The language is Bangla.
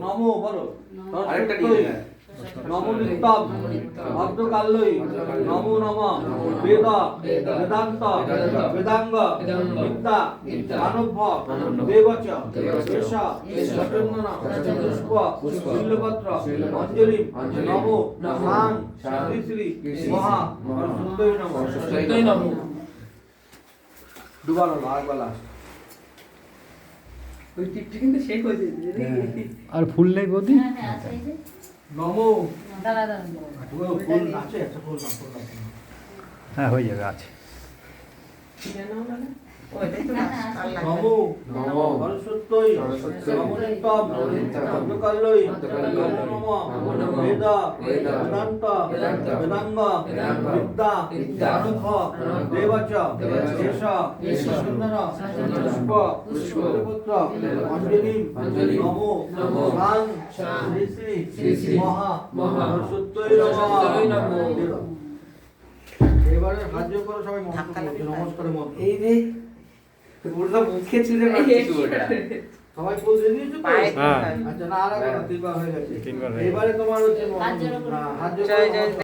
নমো বলো আরেকটা নিয়ে নেয়। নমো নিত্যম ভদ্রকাল্যই নমো নমঃ বেদ বেদান্ত বেদাঙ্গ বিদ্যা মানভ্য দেবচ এষ সচন্দন পুষ্প শিল্পপত্র অঞ্জলি নমো সাং শ্রী শ্রী মহা সুন্দরী নমঃ সুন্দরী নমঃ। দুবার হলো আরেকবার last। ওই টিপটা কিন্তু শেষ হয়ে যেতে আর ফুল নেই বৌদি? হ্যাঁ হ্যাঁ আছে এই যে নমো দাঁড়া দাঁড়া ফুল আছে একটা ফুল না ফুল না হ্যাঁ হয়ে যাবে, আছে। নমো নমো সরস্বত্যই নমো নিত্যম ভদ্রকাল্যই নমো নমঃ বেদ বেদান্ত বেদাঙ্গ বিদ্যা মানভ্য দেবচ এষ সচন্দন পুষ্প শিল্পপত্র অঞ্জলি নমো সাং শ্রী শ্রী মহা সরস্বত্যই নমঃ। এবারে হাত জোড় করে সবাই মন্ত্র বলছে, নমস্কারে মন্ত্র। এই রে ওটা মুখে ছিল না কিছু ওটা। সবাই ফুল দিয়ে দিয়েছো তো? হ্যাঁ। আচ্ছা না আর একবার 3 বার হয়ে গেছে। তিনবার হয়ে গেছে। এবারে তোমার হচ্ছে হাত জোড় করে। হাত জোড় জয় করে জয় নমস্কার।